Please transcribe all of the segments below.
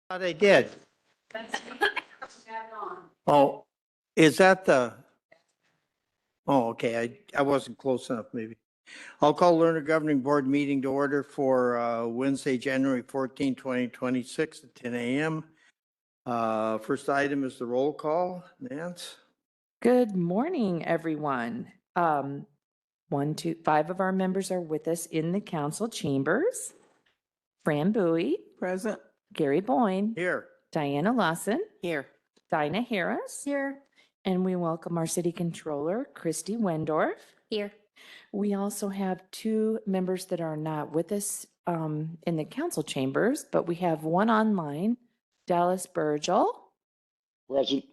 Thought I did. Oh, is that the? Oh, okay. I wasn't close enough, maybe. I'll call Lerner Governing Board meeting to order for Wednesday, January 14, 2026 at 10 a.m. First item is the roll call. Nance? Good morning, everyone. 5 of our members are with us in the council chambers. Fran Bowie, Present. Gary Boyne, Here. Diana Lawson, Here. Dinah Harris. Here. And we welcome our city controller, Christy Wendorf. Here. We also have 2 members that are not with us in the council chambers, but we have one online, Dallas Burgel. Present.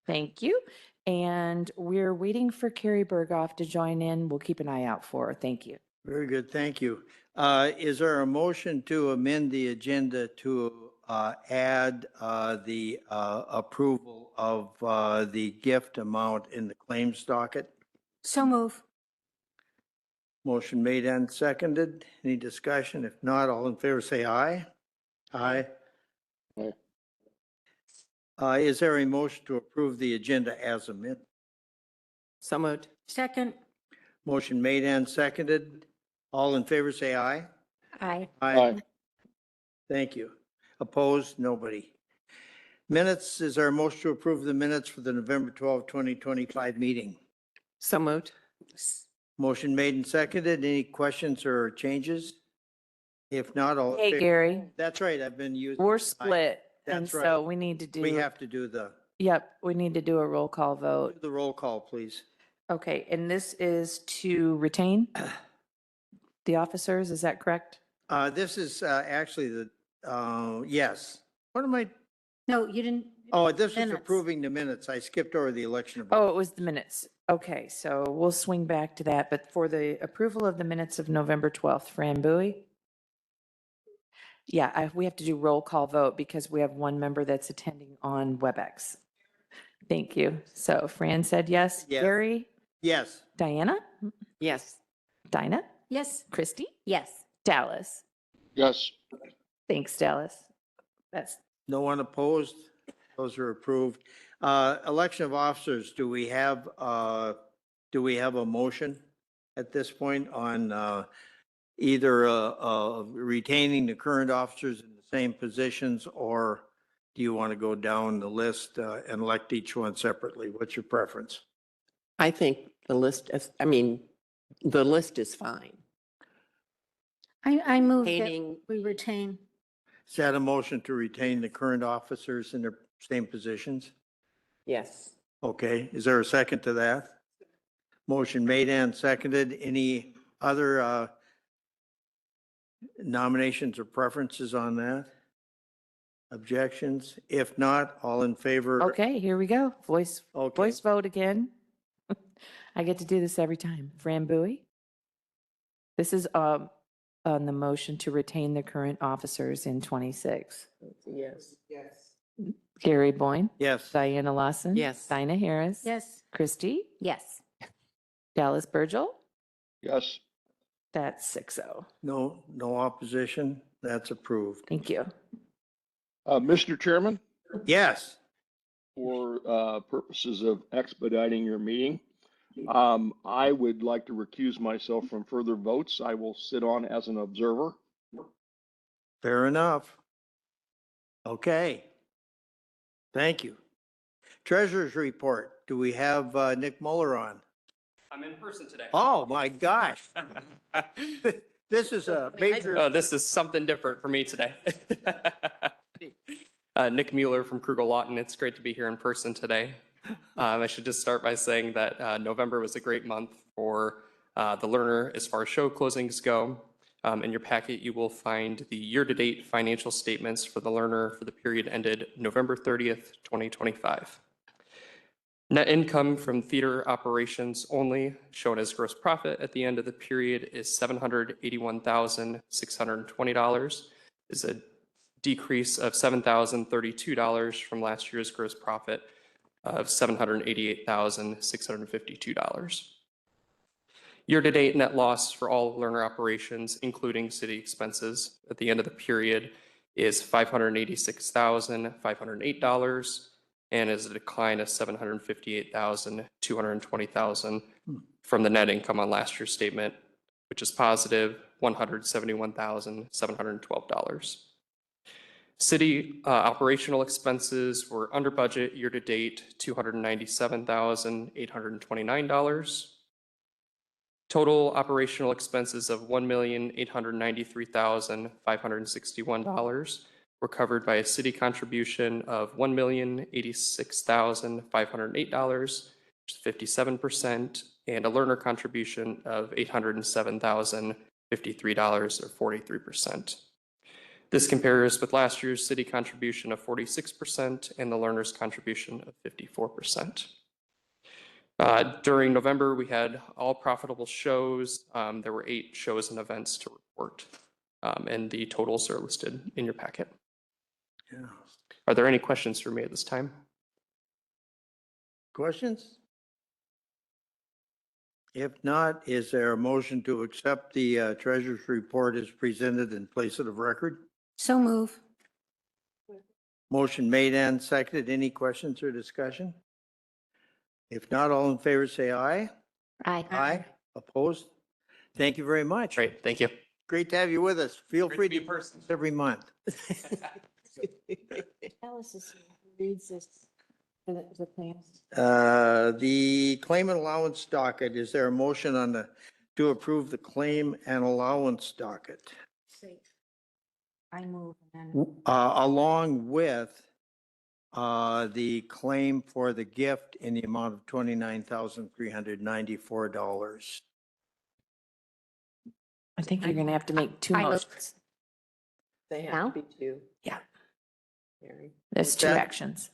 Thank you. And we're waiting for Carrie Berghoff to join in. We'll keep an eye out for her. Thank you. Very good. Thank you. Is there a motion to amend the agenda to add the approval of the gift amount in the claims docket? So move. Motion made and seconded. Any discussion? If not, all in favor say aye. Aye. Is there a motion to approve the agenda as amended? So moved. Second. Motion made and seconded. All in favor say aye. Aye. Aye. Thank you. Opposed? Nobody. Minutes, is there a motion to approve the minutes for the November 12, 2025 meeting? So moved. Motion made and seconded. Any questions or changes? If not, all in Hey, favor. Gary, That's right, I've been using. we're split. And That's right. so we need to do. We have to do We need to do a roll call vote. the roll call, please. Okay, and this is to retain the officers, is that correct? This is actually the, yes. What am I, No, you didn't. oh, this is Minutes. approving the minutes. I skipped over the election. Oh, it was the minutes. Okay, so we'll swing back to that, but for the approval of the minutes of November 12th, Fran Bowie? Yeah, we have to do roll call vote because we have one member that's attending on WebEx. Thank you. So Fran said yes. Yes. Gary? Yes. Diana? Yes. Dinah? Yes. Christy? Yes. Dallas? Yes. Thanks, Dallas. That's, No one opposed? Those are approved. Election of officers, do we have a motion at this point on either retaining the current officers in the same positions, or do you want to go down the list and elect each one separately? What's your preference? I think the list is fine. I move that Retaining- we retain. Is that a motion to retain the current officers in their same positions? Yes. Okay, is there a second to that? Motion made and seconded. Any other nominations or preferences on that? Objections? If not, all in favor? okay, here we go. Voice Okay. vote again. I get to do this every time. Fran Bowie? This is on the motion to retain the current officers in 26. Yes. Yes. Gary Boyne? Yes. Diana Lawson? Yes. Dinah Harris? Yes. Christy? Yes. Dallas Burgel? Yes. That's 6-0. No opposition? That's approved. Thank you. Mr. Chairman, Yes. for purposes of expediting your meeting, I would like to recuse myself from further votes. I will sit on as an observer. Fair enough. Okay. Thank you. Treasurer's report. Do we have Nick Muller on? I'm in person today. Oh, my gosh. This is a major. Oh, this is something different for me today. Nick Mueller from Krugel Lawton. It's great to be here in person today. I should just start by saying that November was a great month for the Lerner as far as show closings go. In your packet, you will find the year-to-date financial statements for the Lerner for the period ended November 30th, 2025. Net income from theater operations only, shown as gross profit at the end of the period, is $781,620. Is a decrease of $7,032 from last year's gross profit of $788,652. Year-to-date net loss for all Lerner operations, including city expenses, at the end of the period is $586,508 and is a decline of $758,220 from the net income on last year's statement, which is positive $171,712. City operational expenses were under budget year-to-date, $297,829. Total operational expenses of $1,893,561 were covered by a city contribution of $1,086,508, which is 57%, and a Lerner contribution of $807,053, or 43%. This compares with last year's city contribution of 46% and the Lerner's contribution of 54%. During November, we had all profitable shows. There were 8 shows and events to report, and the totals are listed in your packet. Yeah. Are there any questions for me at this time? Questions? If not, is there a motion to accept the treasurer's report as presented in place of the record? So move. Motion made and seconded. Any questions or discussion? If not, all in favor, say aye. Aye. Aye. Opposed? Thank you very much. Great, thank you. Great to have you with us. Feel Great free to be to in person. every month. Alice reads this for the plans. The claim and allowance docket, is there a motion on to approve the claim and allowance docket? I move. and then- Along with the claim for the gift in the amount of $29,394. I think you're going to have to make 2 I move. motions. They Now? have to be two. Yeah. Mary. There's 2 That- actions,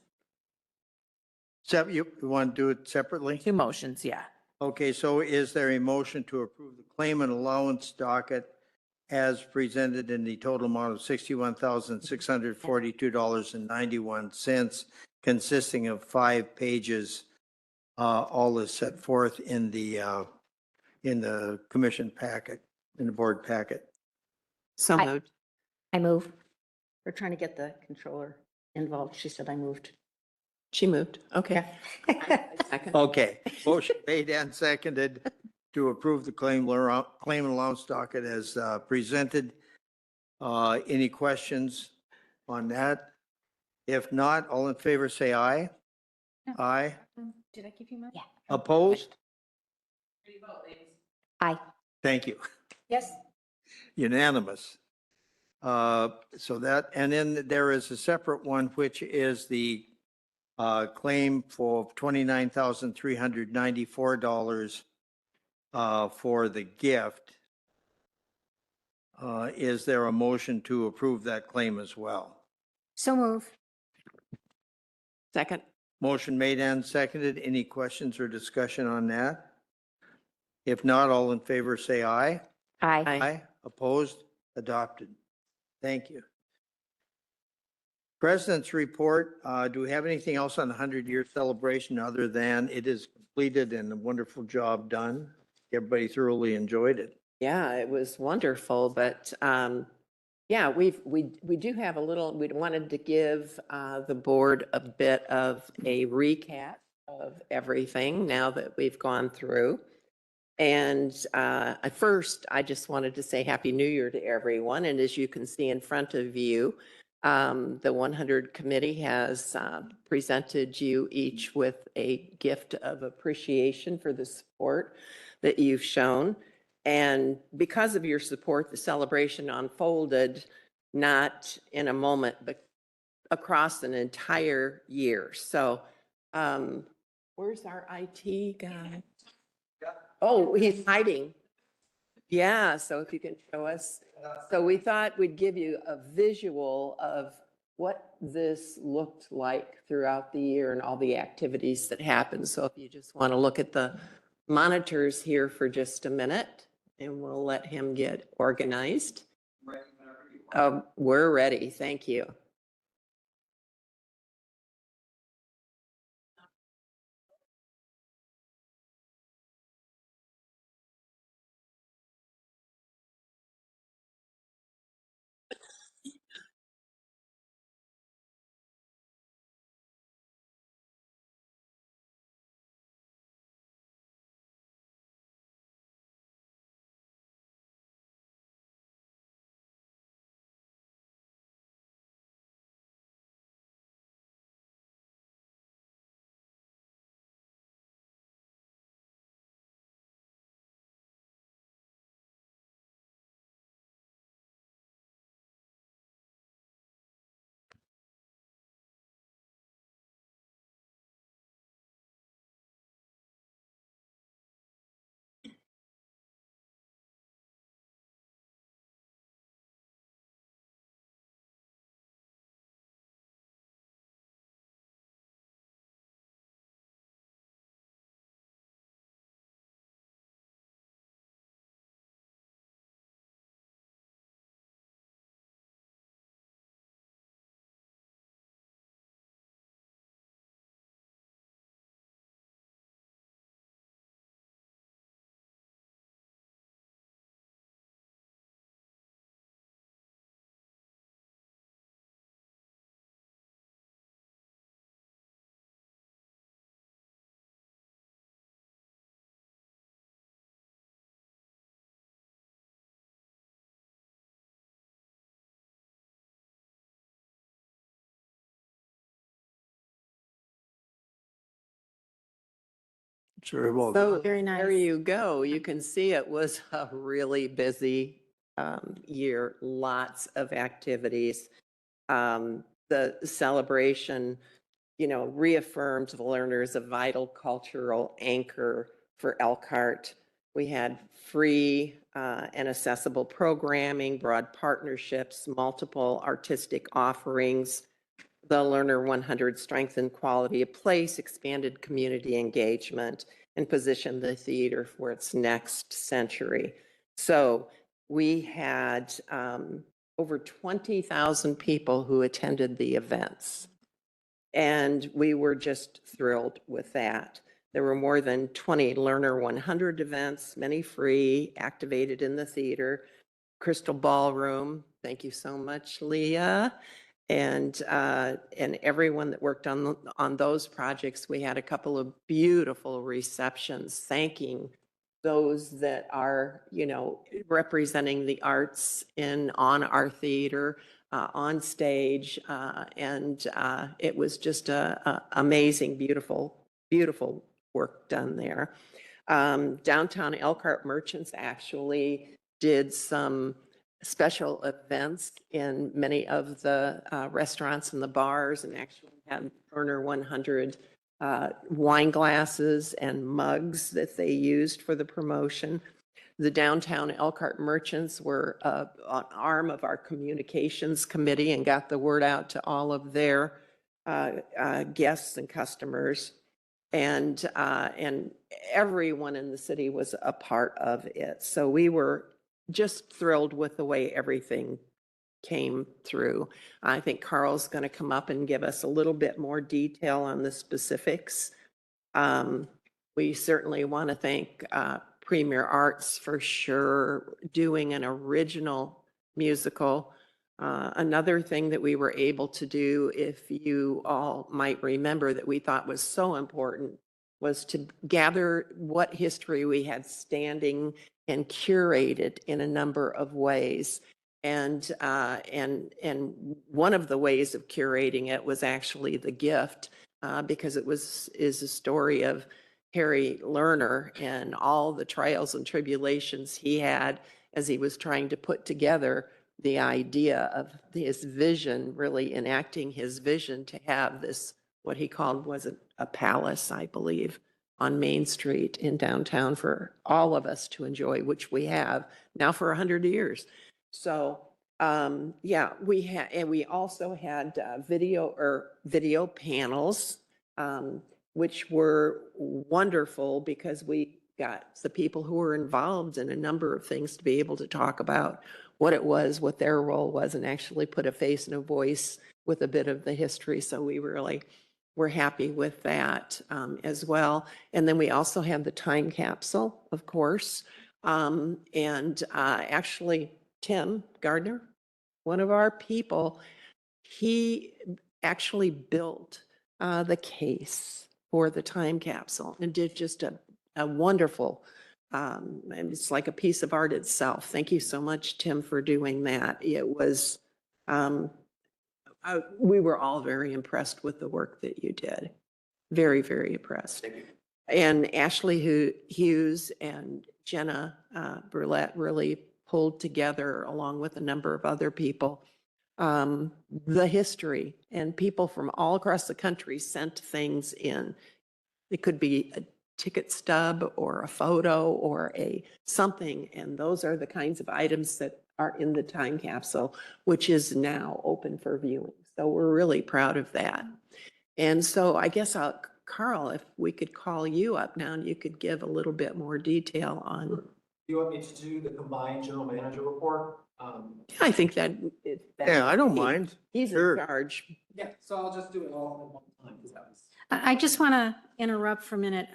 You want to do it separately? 2 motions, yeah. Okay, so is there a motion to approve the claim and allowance docket as presented in the total amount of $61,642.91, consisting of 5 pages? All is set forth in the commission packet, in the board packet. So I- moved. I move. We're trying to get the controller involved. She said I moved. She moved. Okay. I second. Okay, motion made and seconded to approve the claim and allowance docket as presented. Any questions on that? If not, all in favor, say aye. No. Aye. Did I give you mine? Yeah. Opposed? Aye. Thank you. Yes. Unanimous. So that, and then there is a separate one, which is the claim for $29,394 for the gift. Is there a motion to approve that claim as well? So move. Second. Motion made and seconded. Any questions or discussion on that? If not, all in favor, say aye. Aye. Aye. Opposed? Adopted. Thank you. President's report. Do we have anything else on the 100-year celebration other than it is completed and a wonderful job done? Everybody thoroughly enjoyed it. Yeah, it was wonderful, but yeah, we do have a little, we wanted to give the board a bit of a recap of everything now that we've gone through. And at first, I just wanted to say Happy New Year to everyone. And as you can see in front of you, the 100 committee has presented you each with a gift of appreciation for the support that you've shown. And because of your support, the celebration unfolded not in a moment, but across an entire year. So where's our IT guy? Oh, he's hiding. Yeah, so if you can show us. So we thought we'd give you a visual of what this looked like throughout the year and all the activities that happened. So if you just want to look at the monitors here for just a minute, and we'll let him get organized. We're ready. Thank you. So Very nice. there you go. You can see it was a really busy year, lots of activities. The celebration, reaffirmed the Lerner as a vital cultural anchor for Elkhart. We had free and accessible programming, broad partnerships, multiple artistic offerings. The Lerner 100 strengthened quality of place, expanded community engagement, and positioned the theater for its next century. So we had over 20,000 people who attended the events. And we were just thrilled with that. There were more than 20 Lerner 100 events, many free, activated in the theater. Crystal Ballroom, thank you so much, Leah. And everyone that worked on those projects. We had a couple of beautiful receptions thanking those that are, representing the arts on our theater, on stage. And it was just a amazing, beautiful work done there. Downtown Elkhart Merchants actually did some special events in many of the restaurants and the bars, and actually had Lerner 100 wine glasses and mugs that they used for the promotion. The downtown Elkhart Merchants were an arm of our communications committee and got the word out to all of their guests and customers. And everyone in the city was a part of it. So we were just thrilled with the way everything came through. I think Carl's going to come up and give us a little bit more detail on the specifics. We certainly want to thank Premier Arts for sure doing an original musical. Another thing that we were able to do, if you all might remember, that we thought was so important, was to gather what history we had standing and curated in a number of ways. And one of the ways of curating it was actually the gift, because is a story of Harry Lerner and all the trials and tribulations he had as he was trying to put together the idea of his vision, really enacting his vision to have this, what he called was a palace, I believe, on Main Street in downtown for all of us to enjoy, which we have now for 100 years. So yeah, we also had video panels, which were wonderful because we got the people who were involved in a number of things to be able to talk about what it was, what their role was, and actually put a face and a voice with a bit of the history. So we're happy with that as well. And then we also have the time capsule, of course. Actually, Tim Gardner, one of our people, he actually built the case for the time capsule and did just a wonderful, and it's like a piece of art itself. Thank you so much, Tim, for doing that. It was, we were all very impressed with the work that you did. Very, very impressed. Thank you. And Ashley Hughes and Jenna Burlett really pulled together, along with a number of other people, the history, and people from all across the country sent things in. It could be a ticket stub or a photo or something, and those are the kinds of items that are in the time capsule, which is now open for viewing. So we're really proud of that. And so I guess Carl, if we could call you up now and you could give a little bit more detail on. Do you want me to do the combined general manager report? I think that. Yeah, I don't mind. He's Sure. in charge. Yeah, so I'll just do it all at one time, because that was. I just want to interrupt for a minute.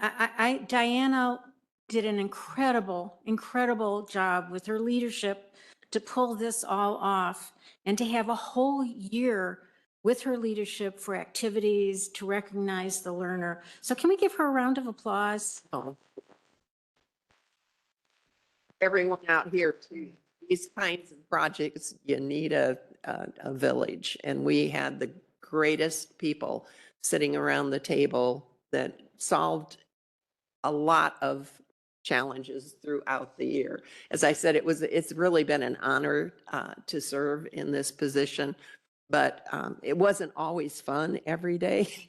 Diana did an incredible job with her leadership to pull this all off and to have a whole year with her leadership for activities to recognize the learner. So can we give her a round of applause? Oh. Everyone out here too. These kinds of projects, you need a village, and we had the greatest people sitting around the table that solved a lot of challenges throughout the year. As I said, it's really been an honor to serve in this position, but it wasn't always fun every day.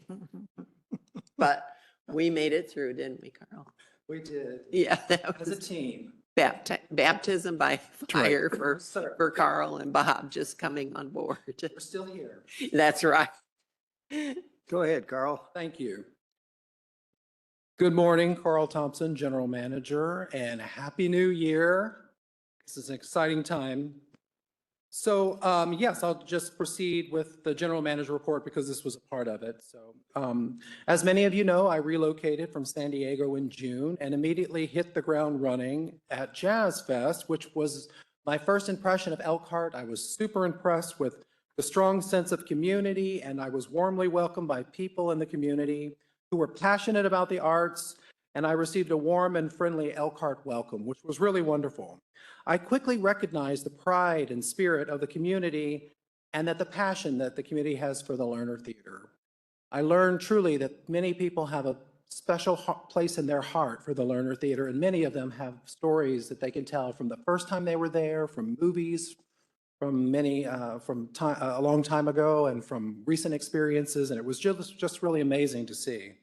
But we made it through, didn't we, Carl? We did, Yeah, that as a was team. baptism by fire for Carl and Bob just coming on board. We're still here. That's right. Go ahead, Carl. Thank you. Good morning, Carl Thompson, General Manager, and Happy New Year. This is an exciting time. So yes, I'll just proceed with the General Manager report because this was a part of it. So as many of you know, I relocated from San Diego in June and immediately hit the ground running at Jazz Fest, which was my first impression of Elkhart. I was super impressed with the strong sense of community, and I was warmly welcomed by people in the community who were passionate about the arts, and I received a warm and friendly Elkhart welcome, which was really wonderful. I quickly recognized the pride and spirit of the community and that the passion that the community has for the Lerner Theater. I learned truly that many people have a special place in their heart for the Lerner Theater, and many of them have stories that they can tell from the first time they were there, from movies, from many, a long time ago, and from recent experiences, and it was just really amazing to see.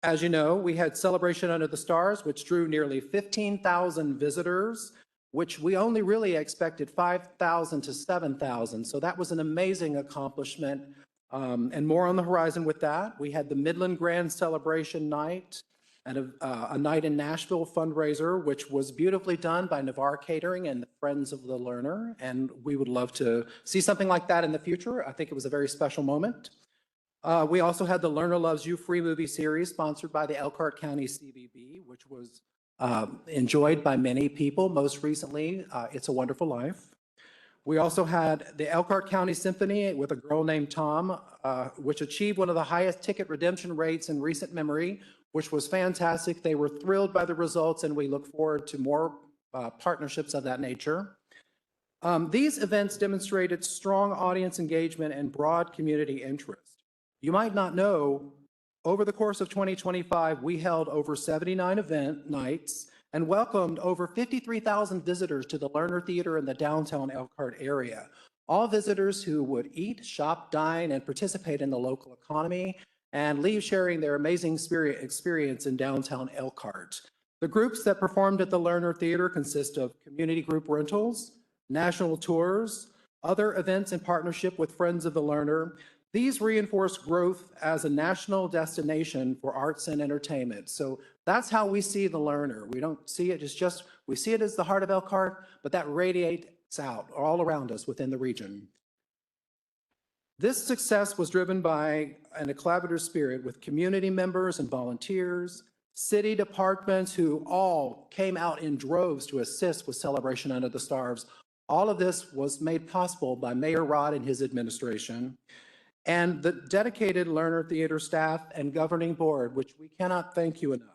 As you know, we had Celebration Under the Stars, which drew nearly 15,000 visitors, which we only really expected 5,000 to 7,000. So that was an amazing accomplishment. And more on the horizon with that. We had the Midland Grand Celebration Night and a Night in Nashville fundraiser, which was beautifully done by Navarre Catering and the Friends of the Lerner. And we would love to see something like that in the future. I think it was a very special moment. We also had the Lerner Loves You free movie series sponsored by the Elkhart County CBB, which was enjoyed by many people. Most recently, It's a Wonderful Life. We also had the Elkhart County Symphony with a girl named Tom, which achieved one of the highest ticket redemption rates in recent memory, which was fantastic. They were thrilled by the results, and we look forward to more partnerships of that nature. These events demonstrated strong audience engagement and broad community interest. You might not know, over the course of 2025, we held over 79 event nights and welcomed over 53,000 visitors to the Lerner Theater in the downtown Elkhart area. All visitors who would eat, shop, dine, and participate in the local economy and leave sharing their amazing experience in downtown Elkhart. The groups that performed at the Lerner Theater consist of community group rentals, national tours, other events in partnership with Friends of the Lerner. These reinforce growth as a national destination for arts and entertainment. So that's how we see the Lerner. We don't see it as just, we see it as the heart of Elkhart, but that radiates out all around us within the region. This success was driven by a collaborative spirit with community members and volunteers, city departments who all came out in droves to assist with Celebration Under the Stars. All of this was made possible by Mayor Rod and his administration, and the dedicated Lerner Theater staff and governing board, which we cannot thank you enough.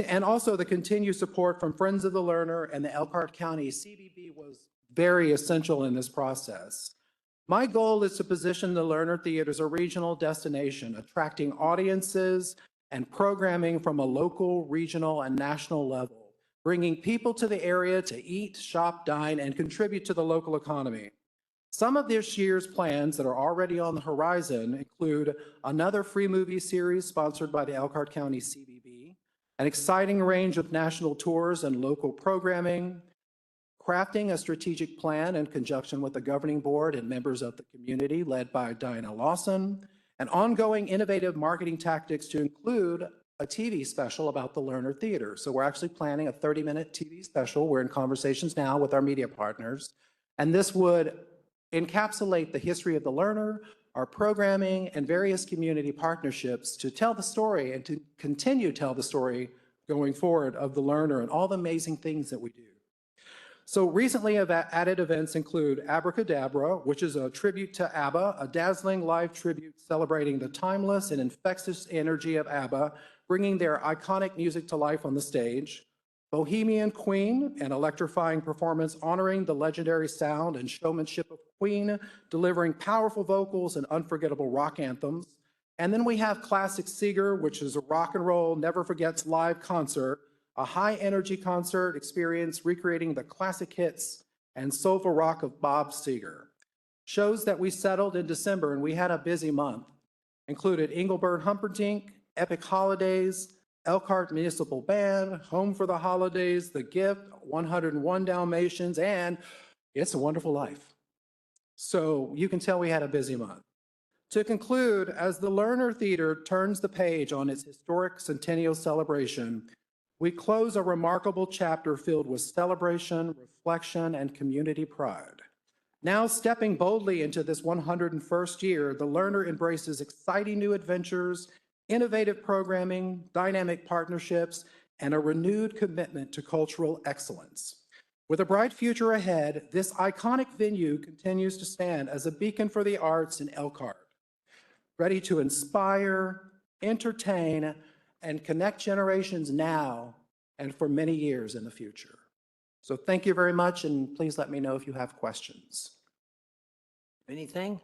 And also the continued support from Friends of the Lerner and the Elkhart County CBB was very essential in this process. My goal is to position the Lerner Theater as a regional destination, attracting audiences and programming from a local, regional, and national level, bringing people to the area to eat, shop, dine, and contribute to the local economy. Some of this year's plans that are already on the horizon include another free movie series sponsored by the Elkhart County CBB, an exciting range of national tours and local programming, crafting a strategic plan in conjunction with the governing board and members of the community led by Diana Lawson, and ongoing innovative marketing tactics to include a TV special about the Lerner Theater. So we're actually planning a 30-minute TV special. We're in conversations now with our media partners, and this would encapsulate the history of the Lerner, our programming, and various community partnerships to tell the story and to continue to tell the story going forward of the Lerner and all the amazing things that we do. So recently added events include Abracadabra, which is a tribute to ABBA, a dazzling live tribute celebrating the timeless and infectious energy of ABBA, bringing their iconic music to life on the stage. Bohemian Queen, an electrifying performance honoring the legendary sound and showmanship of Queen, delivering powerful vocals and unforgettable rock anthems. And then we have Classic Seeger, which is a rock and roll, never forgets live concert, a high energy concert experience recreating the classic hits and soulful rock of Bob Seger. Shows that we settled in December and we had a busy month included Engelbert Humperdinck, Epic Holidays, Elkhart Municipal Band, Home for the Holidays, The Gift, 101 Dalmatians, and It's a Wonderful Life. So you can tell we had a busy month. To conclude, as the Lerner Theater turns the page on its historic centennial celebration, we close a remarkable chapter filled with celebration, reflection, and community pride. Now stepping boldly into this 101st year, the Lerner embraces exciting new adventures, innovative programming, dynamic partnerships, and a renewed commitment to cultural excellence. With a bright future ahead, this iconic venue continues to stand as a beacon for the arts in Elkhart, ready to inspire, entertain, and connect generations now and for many years in the future. So thank you very much, and please let me know if you have questions. Anything?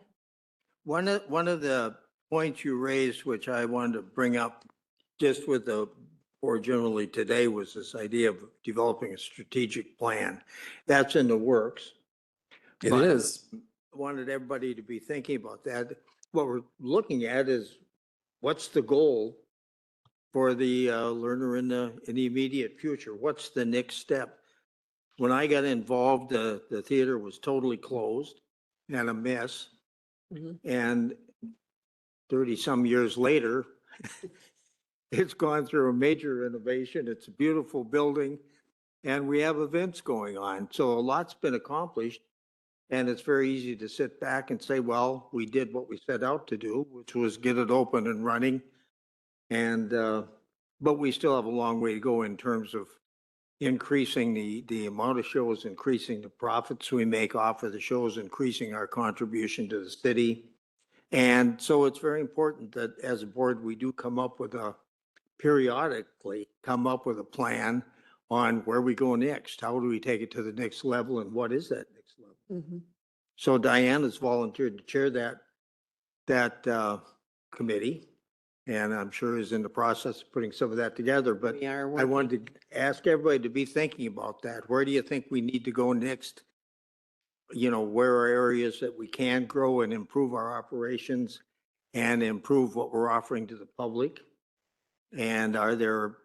One of the points you raised, which I wanted to bring up just with the board generally today, was this idea of developing a strategic plan. That's in the works. It But is. I wanted everybody to be thinking about that. What we're looking at is what's the goal for the Lerner in the immediate future? What's the next step? When I got involved, the theater was totally closed and a mess. Mhm. And 30-some years later, it's gone through a major renovation. It's a beautiful building, and we have events going on. So a lot's been accomplished, and it's very easy to sit back and say, well, we did what we set out to do, which was get it open and running. And, but we still have a long way to go in terms of increasing the amount of shows, increasing the profits we make off of the shows, increasing our contribution to the city. And so it's very important that as a board, we do periodically come up with a plan on where we go next. How do we take it to the next level, and what is that next level? Mhm. So Diana's volunteered to chair that committee, and I'm sure is in the process of putting some of that together. But We are I working. wanted to ask everybody to be thinking about that. Where do you think we need to go next? You know, where are areas that we can grow and improve our operations and improve what we're offering to the public? And are there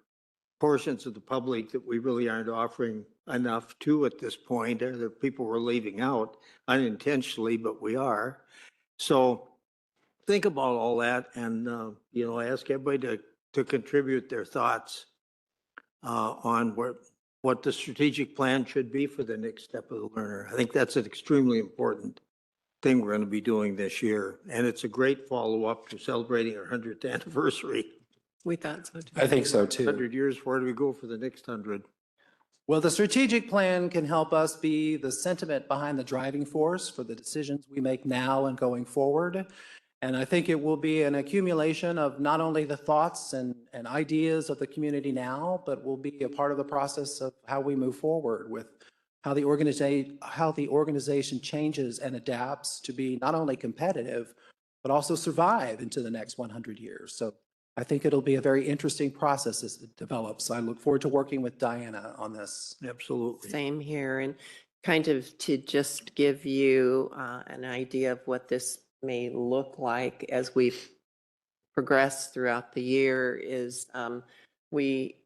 portions of the public that we really aren't offering enough to at this point? Are there people we're leaving out unintentionally, but we are? So think about all that and, you know, ask everybody to contribute their thoughts on what the strategic plan should be for the next step of the Lerner. I think that's an extremely important thing we're going to be doing this year. And it's a great follow-up to celebrating our 100th anniversary. We thought so too. I think so too. 100 years, where do we go for the next 100? Well, the strategic plan can help us be the sentiment behind the driving force for the decisions we make now and going forward. And I think it will be an accumulation of not only the thoughts and ideas of the community now, but will be a part of the process of how we move forward with how the organization changes and adapts to be not only competitive, but also survive into the next 100 years. So I think it'll be a very interesting process as it develops. I look forward to working with Diana on this. Absolutely. Same here. And kind of to just give you an idea of what this may look like as we progress throughout the year is we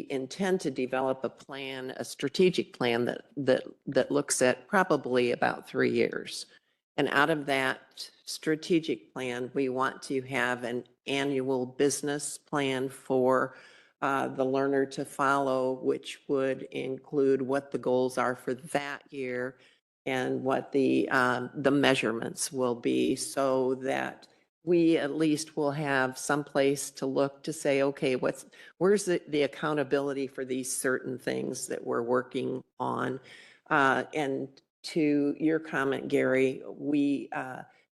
intend to develop a plan, a strategic plan that looks at probably about 3 years. And out of that strategic plan, we want to have an annual business plan for the learner to follow, which would include what the goals are for that year and what the measurements will be, so that we at least will have some place to look to say, okay, where's the accountability for these certain things that we're working on? And to your comment, Gary, we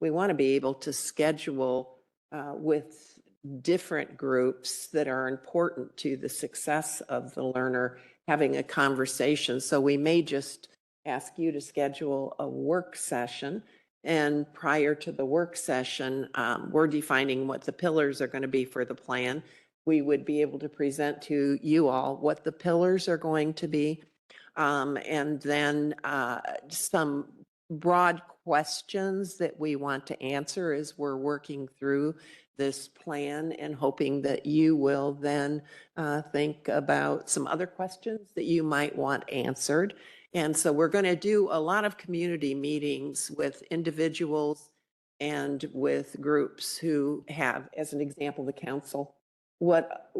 want to be able to schedule with different groups that are important to the success of the learner having a conversation. So we may just ask you to schedule a work session And prior to the work session, we're defining what the pillars are going to be for the plan. We would be able to present to you all what the pillars are going to be. And then some broad questions that we want to answer as we're working through this plan, and hoping that you will then think about some other questions that you might want answered. And so we're going to do a lot of community meetings with individuals and with groups who have, as an example, the council. What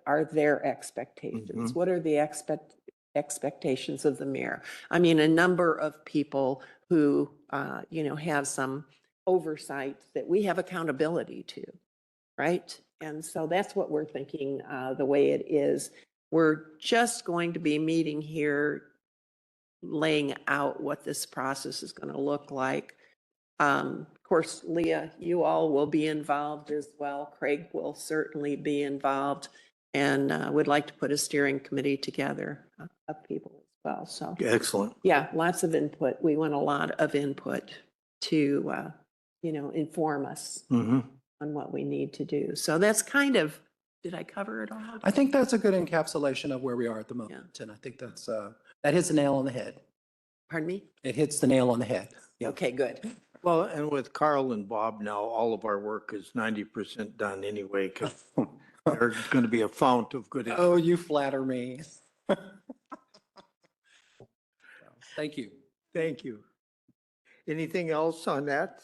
are their expectations? Mhm. What are the expectations of the mayor? I mean, a number of people who, have some oversight that we have accountability to, right? And so that's what we're thinking, the way it is. We're just going to be meeting here, laying out what this process is going to look like. Of course, Leah, you all will be involved as well. Craig will certainly be involved, and would like to put a steering committee together of people as well. So Excellent. yeah, lots of input. We want a lot of input to, inform us Mm-hmm. on what we need to do. So that's kind of, did I cover it all? I think that's a good encapsulation of where we are at the moment. And I think that hits the nail on the head. Pardon me? It hits the nail on the head. Yeah. Okay, good. Well, and with Carl and Bob now, all of our work is 90% done anyway, because there's going to be a fount of good. Oh, you flatter me. Thank you. Thank you. Anything else on that?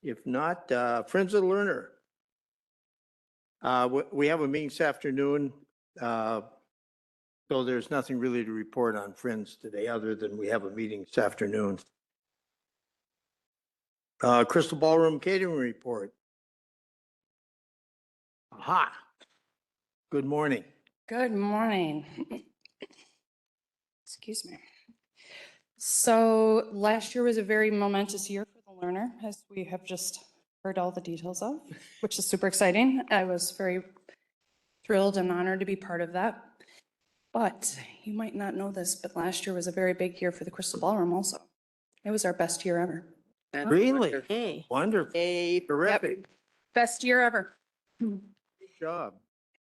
If not, Friends of the Lerner. We have a meeting this afternoon, so there's nothing really to report on Friends today, other than we have a meeting this afternoon. Crystal Ballroom Catering Report. Aha. Good morning. Good morning. Excuse me. So last year was a very momentous year for the Lerner, as we have just heard all the details of, which is super exciting. I was very thrilled and honored to be part of that. But you might not know this, but last year was a very big year for the Crystal Ballroom also. It was our best year ever. That's Really? wonderful. Hey. Wonderful. Hey. Terrific. Best year ever. Good job.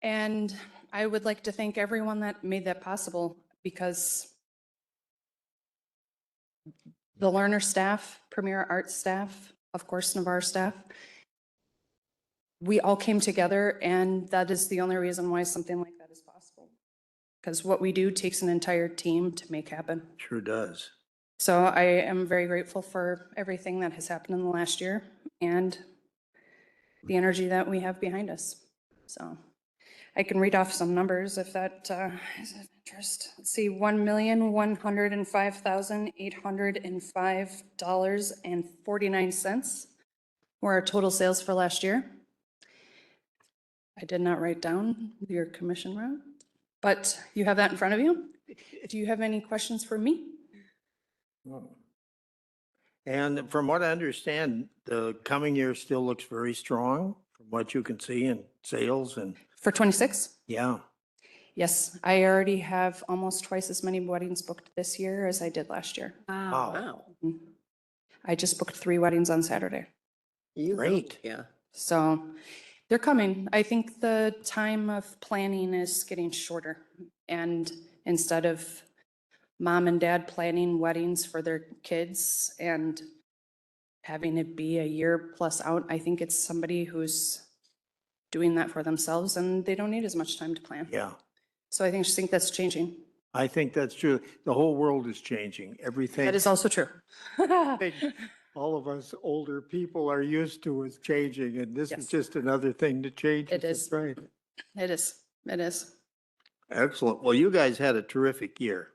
And I would like to thank everyone that made that possible, because the Lerner staff, Premier Arts staff, of course, Navarre staff, we all came together, and that is the only reason why something like that is possible. Because what we do takes an entire team to make happen. Sure does. So I am very grateful for everything that has happened in the last year and the energy that we have behind us. So I can read off some numbers if that is of interest. Let's see, $1,105,805.49 were our total sales for last year. I did not write down your commission route, but you have that in front of you. Do you have any questions for me? And from what I understand, the coming year still looks very strong from what you can see in sales and, For 26? yeah. Yes, I already have almost twice as many weddings booked this year as I did last year. Wow. Wow. I just booked 3 weddings on Saturday. You Great. Yeah. So they're coming. I think the time of planning is getting shorter. And instead of mom and dad planning weddings for their kids and having it be a year plus out, I think it's somebody who's doing that for themselves, and they don't need as much time to plan. Yeah. So I think that's changing. I think that's true. The whole world is changing. Everything. That is also true. All of us older people are used to is changing, and this is Yes. just another thing to change. It That's is. right. It is. It is. Excellent. Well, you guys had a terrific year.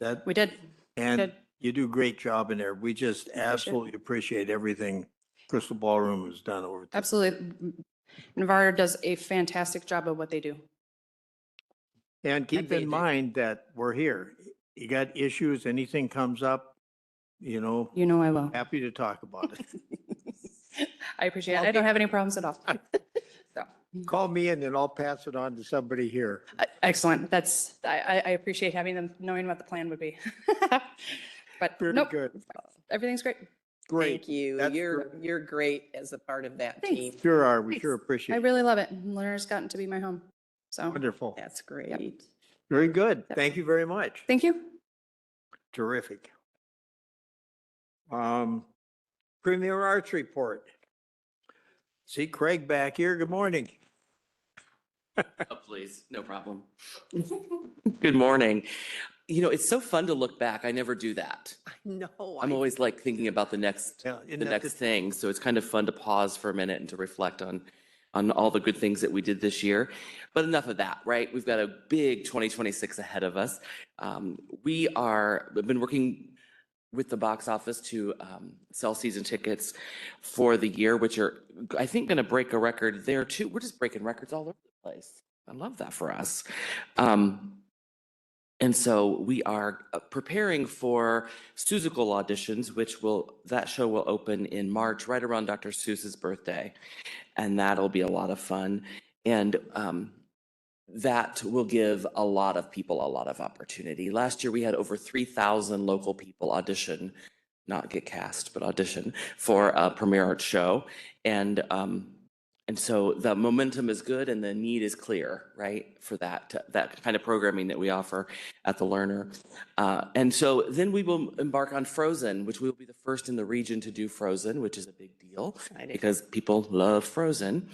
That, We did. and did. you do a great job in there. We just absolutely appreciate everything Crystal Ballroom has done over. Absolutely. Navarre does a fantastic job of what they do. And keep they in do. mind that we're here. You got issues, anything comes up, You know I will. happy to talk about it. I appreciate it. I don't have any problems at all. So, Call me and then I'll pass it on to somebody here. excellent. I appreciate having them, knowing what the plan would be. But Very nope, good. everything's great. Great. Thank you. That's You're great as a part of that Thanks. team. Sure are. We Thanks. sure I appreciate it. really love it. Lerner's gotten to be my home. So, Wonderful. That's great. Very good. Thank you very much. thank you. Terrific. Premier Arts Report. See Craig back here. Good morning. Oh, please, no problem. Good morning. You know, it's so fun to look back. I never do that. No, I'm always like thinking about the next, Yeah, the next thing. So it's kind of fun to pause for a minute and to reflect on all the good things that we did this year. But enough of that, right? We've got a big 2026 ahead of us. We've been working with the box office to sell season tickets for the year, which are, I think, going to break a record there too. We're just breaking records all over the place. I love that for us. And so we are preparing for Seussical auditions, that show will open in March, right around Dr. Seuss's birthday. And that'll be a lot of fun. And that will give a lot of people a lot of opportunity. Last year, we had over 3,000 local people audition, not get cast, but audition for a premiere art show. And so the momentum is good and the need is clear, right, for that kind of programming that we offer at the Lerner. And so then we will embark on Frozen, which we will be the first in the region to do Frozen, which is a big deal because people love Frozen.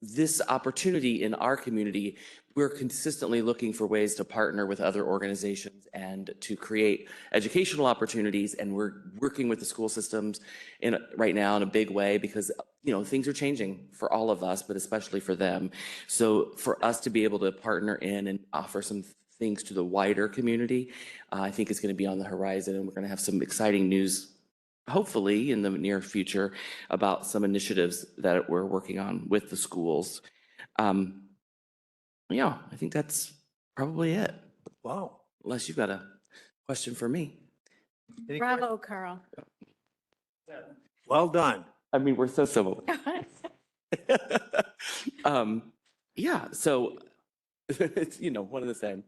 This opportunity in our community, we're consistently looking for ways to partner with other organizations and to create educational opportunities. And we're working with the school systems right now in a big way because, you know, things are changing for all of us, but especially for them. So for us to be able to partner in and offer some things to the wider community, I think is going to be on the horizon. And we're going to have some exciting news hopefully in the near future about some initiatives that we're working on with the schools. Yeah, I think that's probably it. Wow. Unless you've got a question for me. Any Bravo, Carl. questions? Well done. I mean, we're so civil. Yeah, so it's, you know, one of the same.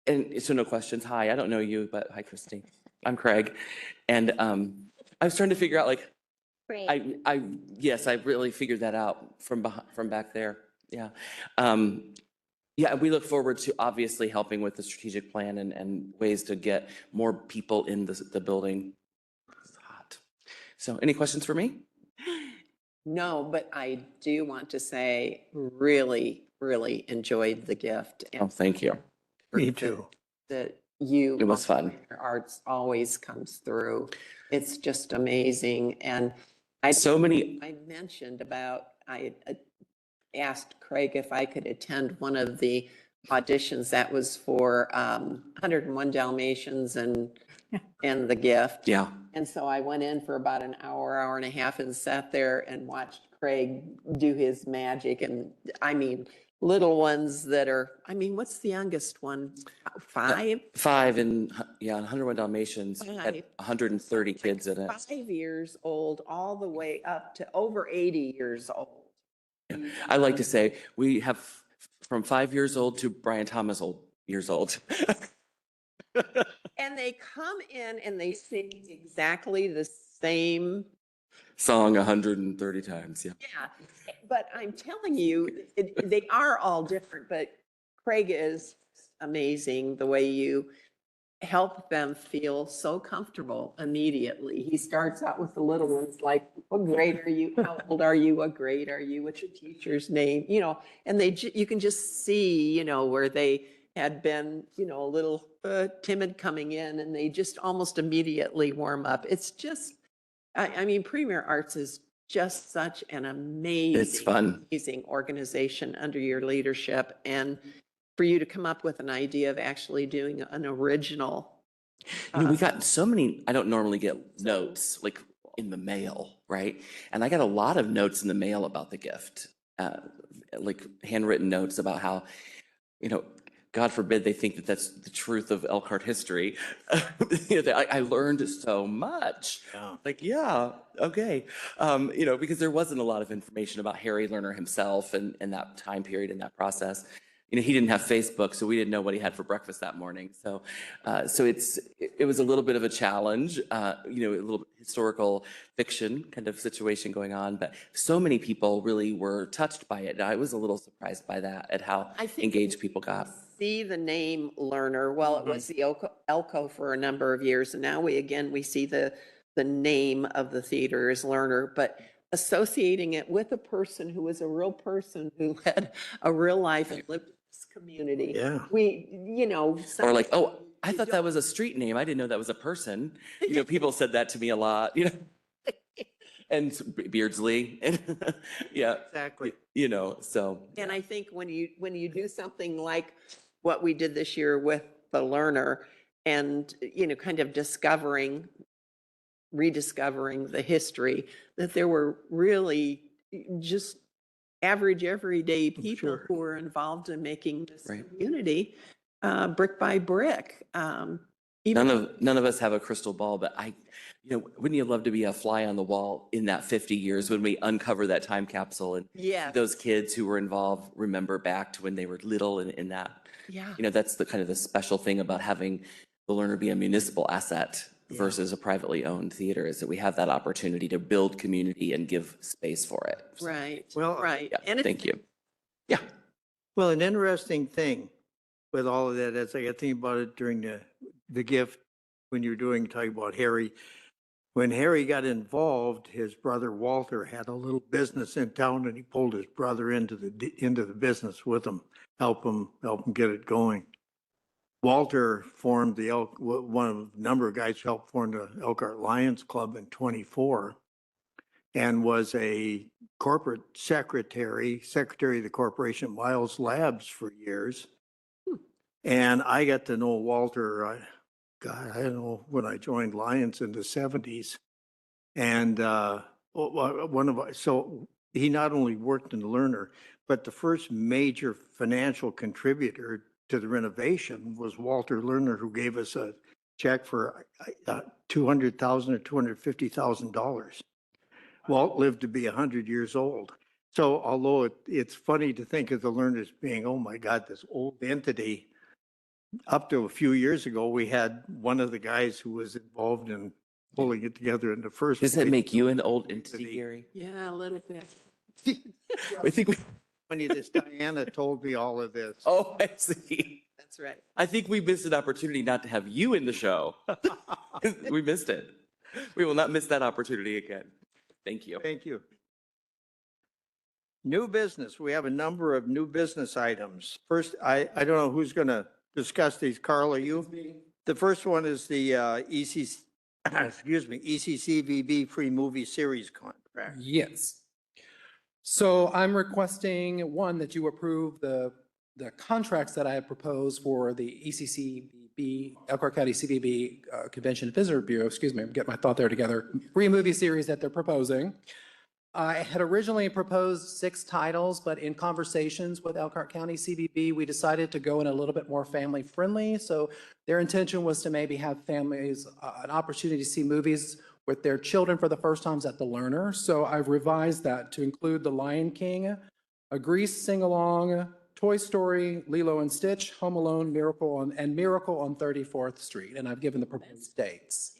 And so no questions. Hi, I don't know you, but hi, Christine. I'm Craig. And I was trying to figure out, like, yes, I really figured that out from back there. Yeah. Yeah, we look forward to obviously helping with the strategic plan and ways to get more people in the building. It's hot. So any questions for me? No, but I do want to say, really, really enjoyed the gift. Oh, thank you. Me too. That you. It was fun. Arts always comes through. It's just amazing. And I mentioned about, I asked Craig if I could attend one of the auditions that was for 101 Dalmatians and The Gift. Yeah. And so I went in for about an hour and a half and sat there and watched Craig do his magic. And I mean, little ones that are, I mean, what's the youngest one? 5? 5 and 101 Dalmatians had 5. 130 kids in it. 5 years old, all the way up to over 80 years old. I like to say we have from 5 years old to Brian Thomas years old. And they come in and they sing exactly the same Song 130 times. Yeah. Yeah, but I'm telling you, they are all different, but Craig is amazing the way you help them feel so comfortable immediately. He starts out with the little ones like, what grade are you? How old are you? What grade are you? What's your teacher's name? You know, and you can just see, you know, where they had been, you know, a little timid coming in and they just almost immediately warm up. It's just, I mean, Premier Arts is just such an amazing organization under your leadership. And for you to come up with an idea of actually doing an original. You know, we got so many, I don't normally get notes like in the mail, right? And I got a lot of notes in the mail about the gift, like handwritten notes about how, you know, God forbid they think that that's the truth of Elkhart history. I learned so much. Yeah. Like, yeah, okay. You know, because there wasn't a lot of information about Harry Lerner himself and that time period and that process. he didn't have Facebook, so we didn't know what he had for breakfast that morning. So, it was a little bit of a challenge, a little historical fiction kind of situation going on, but so many people really were touched by it. I was a little surprised by that, at how I think engaged people got. see the name Lerner. Well, it was the Elko for a number of years, and now we see the name of the theater is Lerner, but associating it with a person who was a real person who had a real life and lived in this community. Yeah. Or like, oh, I thought that was a street name. I didn't know that was a person. People said that to me a lot, and Beardsley, and yeah, Exactly. so. And I think when you do something like what we did this year with the Lerner and, kind of rediscovering the history, that there were really just average, everyday people Sure. who were involved in making this Right. community brick by brick. None of us have a crystal ball, but wouldn't you love to be a fly on the wall in that 50 years when we uncover that time capsule and Yes. those kids who were involved remember back to when they were little and in that. Yeah. That's the kind of the special thing about having the Lerner be a municipal asset versus a privately owned theater, is that we have that opportunity to build community and give space for it. So, Right. Well, right. yeah, And it's thank you. Yeah. Well, an interesting thing with all of that, as I got thinking about it during the gift, when you're talking about Harry, when Harry got involved, his brother Walter had a little business in town, and he pulled his brother into the business with him, help him get it going. Walter formed one of a number of guys who helped form the Elkhart Lions Club in 24, and was a corporate secretary of the corporation at Miles Labs for years. And I got to know Walter, I don't know, when I joined Lions in the 70s. And so he not only worked in Lerner, but the first major financial contributor to the renovation was Walter Lerner, who gave us a check for $200,000 or $250,000. Walt lived to be 100 years old. So although it's funny to think of the Lerners being, oh my God, this old entity, up to a few years ago, we had one of the guys who was involved in pulling it together in the first Does that place. make you an old entity, Gary? yeah, a little bit. I think we. Funny, this Diana told me all of this. Oh, I see. That's right. I think we missed an opportunity not to have you in the show. We missed it. We will not miss that opportunity again. Thank you. Thank you. New business. We have a number of new business items. First, I don't know who's going to discuss these. Carl, are you? The first one is the ECCVB free movie series contract. Yes. So I'm requesting, one, that you approve the contracts that I have proposed for the ECCBB, Elkhart County CVB Convention and Visitor Bureau, I'm getting my thought there together, free movie series that they're proposing. I had originally proposed 6 titles, but in conversations with Elkhart County CVB, we decided to go in a little bit more family friendly. So their intention was to maybe have families an opportunity to see movies with their children for the first times at the Lerner. So I've revised that to include The Lion King, A Grease Sing-Along, Toy Story, Lilo and Stitch, Home Alone, Miracle on 34th Street. And I've given the proposed dates.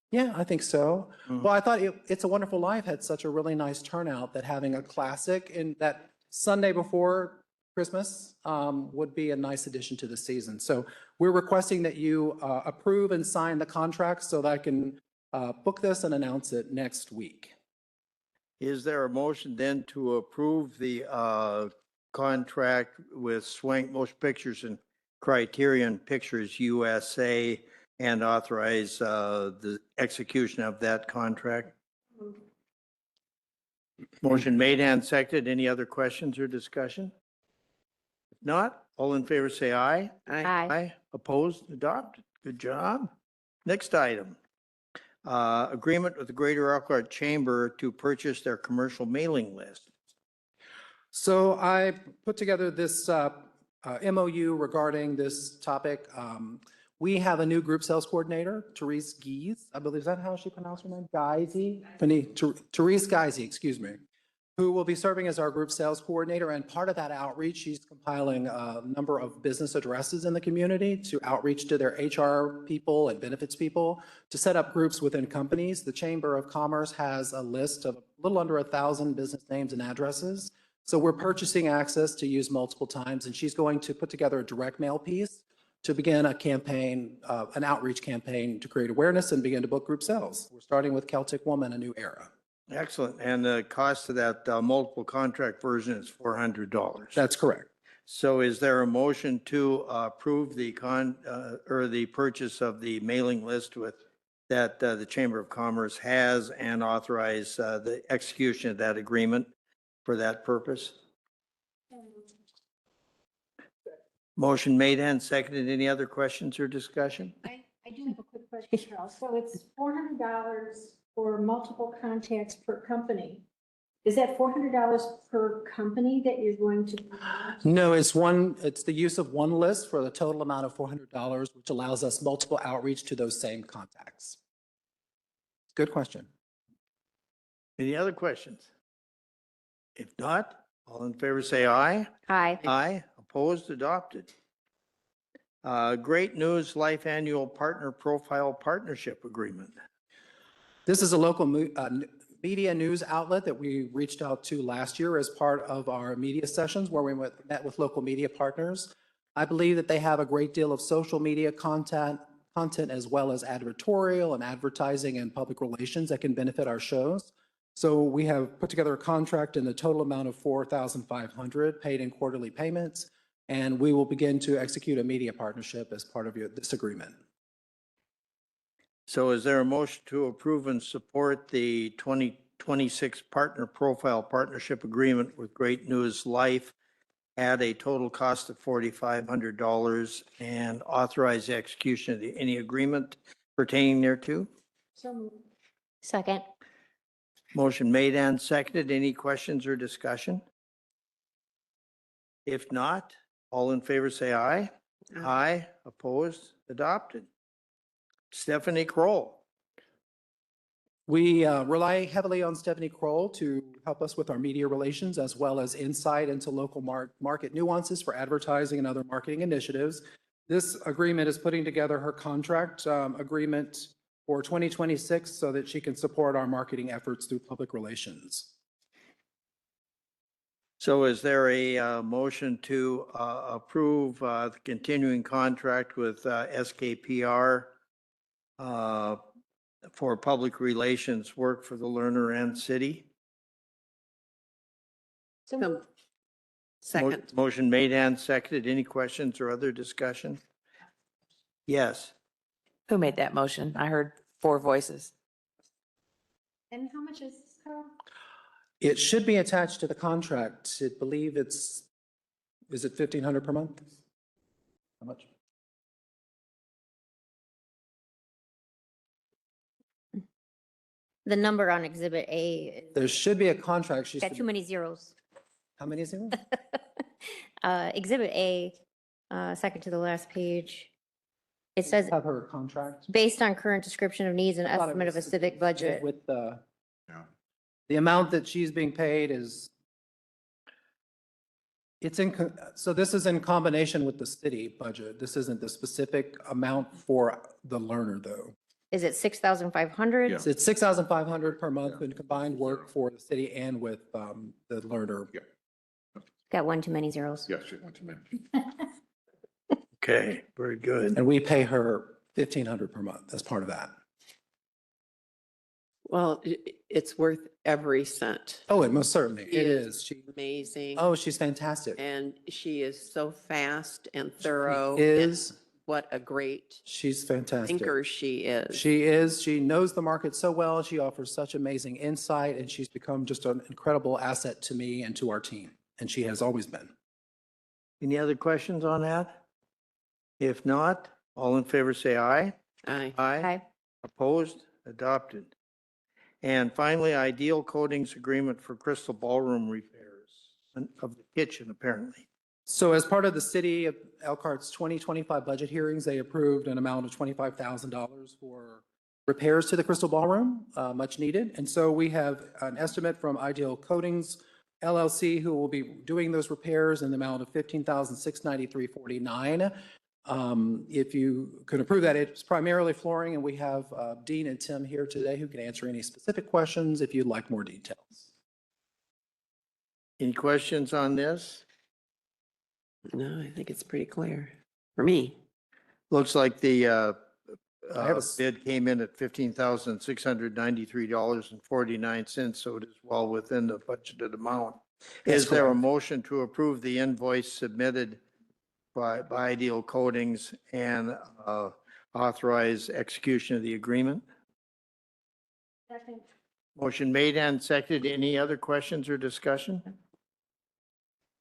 Yeah, I think so. Well, I thought It's a Wonderful Life had such a really nice turnout that having a classic in that Sunday before Christmas would be a nice addition to the season. So we're requesting that you approve and sign the contract so that I can book this and announce it next week. Is there a motion then to approve the contract with Swank Motion Pictures and Criterion Pictures USA and authorize the execution of that contract? Motion made and seconded. Any other questions or discussion? If not, all in favor say aye. Aye. Opposed, adopted. Good job. Next item. Agreement with the Greater Elkhart Chamber to purchase their commercial mailing list. So I put together this MOU regarding this topic. We have a new group sales coordinator, Therese Gies. I believe, is that how she pronounced her name? Geisy? Therese Geisy, excuse me. who will be serving as our group sales coordinator. And part of that outreach, she's compiling a number of business addresses in the community to outreach to their HR people and benefits people to set up groups within companies. The Chamber of Commerce has a list of a little under 1,000 business names and addresses. So we're purchasing access to use multiple times, and she's going to put together a direct mail piece to begin a campaign, an outreach campaign to create awareness and begin to book group sales. We're starting with Celtic Woman, a new era. Excellent. And the cost of that multiple contract version is $400. That's correct. So is there a motion to approve the or the purchase of the mailing list with that the Chamber of Commerce has and authorize the execution of that agreement for that purpose? Motion made and seconded. Any other questions or discussion? I do have a quick question, Charles. So it's $400 for multiple contacts per company. Is that $400 per company that you're going to? No, it's the use of one list for the total amount of $400, which allows us multiple outreach to those same contacts. Good question. Any other questions? If not, all in favor say aye. Aye. Aye. Opposed, adopted. Great News Life Annual Partner Profile Partnership Agreement. This is a local media news outlet that we reached out to last year as part of our media sessions where we met with local media partners. I believe that they have a great deal of social media content as well as advertorial and advertising and public relations that can benefit our shows. So we have put together a contract in the total amount of $4,500 paid in quarterly payments, and we will begin to execute a media partnership as part of this agreement. So is there a motion to approve and support the 2026 Partner Profile Partnership Agreement with Great News Life at a total cost of $4,500 and authorize the execution of any agreement pertaining thereto? So Second. Motion made and seconded. Any questions or discussion? If not, all in favor say aye. Aye. Opposed? Adopted. Stephanie Kroll. We rely heavily on Stephanie Kroll to help us with our media relations as well as insight into local market nuances for advertising and other marketing initiatives. This agreement is putting together her contract agreement for 2026 so that she can support our marketing efforts through public relations. So is there a motion to approve the continuing contract with SKPR for public relations work for the Lerner and city? So, second. Motion made and seconded. Any questions or other discussion? Yes. Who made that motion? I heard 4 voices. and how much is this, Carl? It should be attached to the contract. I believe is it $1,500 per month? How much? The number on Exhibit A There should be a contract. She's got too many zeros. How many zeros? Exhibit A, second to the last page. It says, Have her contract. based on current description of needs and I thought it estimate of a was civic budget. With the amount that she's being paid is, so this is in combination with the city budget. This isn't the specific amount for the learner, though. Is it 6,500? So it's $6,500 per month in combined work for the city and with the learner. Got one too many zeros. Yes, you want to mention. Okay, very good. And we pay her $1,500 per month as part of that. Well, it's worth every cent. Oh, it most certainly, She it is is. Amazing. Oh, she's fantastic. And she is so fast and thorough. and Is, What a great she's fantastic. thinker she is. She is. She knows the market so well. She offers such amazing insight, and she's become just an incredible asset to me and to our team. And she has always been. Any other questions on that? If not, all in favor say aye. Aye. Aye. Opposed? Adopted. And finally, Ideal Coatings Agreement for Crystal Ballroom repairs of the kitchen, apparently. So as part of the city of Elkhart's 2025 budget hearings, they approved an amount of $25,000 for repairs to the Crystal Ballroom, much needed. And so we have an estimate from Ideal Coatings LLC, who will be doing those repairs in the amount of $15,693.49. If you could approve that, it's primarily flooring, and we have Dean and Tim here today who can answer any specific questions if you'd like more details. Any questions on this? No, I think it's pretty clear for me. Looks like the I have a bid came in at $15,693.49, so it is well within the budgeted amount. That's Is there a correct. motion to approve the invoice submitted by Ideal Coatings and authorize execution of the agreement? Motion made and seconded. Any other questions or discussion?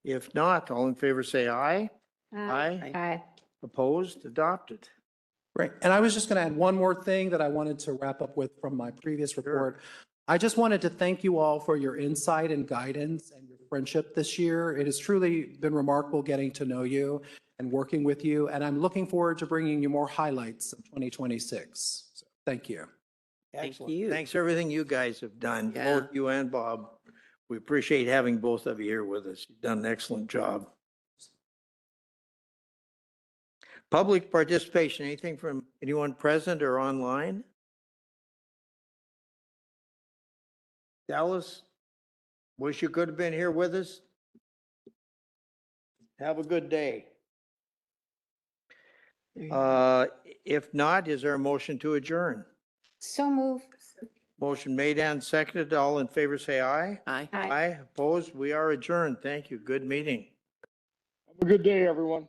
If not, all in favor say aye. Aye. Aye. Opposed? Adopted. Great. And I was just going to add one more thing that I wanted to wrap up with from my previous report. I just wanted to thank you all for your insight and guidance and your friendship this year. It has truly been remarkable getting to know you and working with you, and I'm looking forward to bringing you more highlights of 2026. So, thank you. Excellent. you. Thanks for everything you guys have done, Yeah. both you and Bob. We appreciate having both of you here with us. You've done an excellent job. Public participation, anything from anyone present or online? Dallas, wish you could have been here with us. Have a good day. If not, is there a motion to adjourn? So move. Motion made and seconded. All in favor, say aye. Aye. Aye. Opposed? We are adjourned. Thank you. Good meeting. Have a good day, everyone.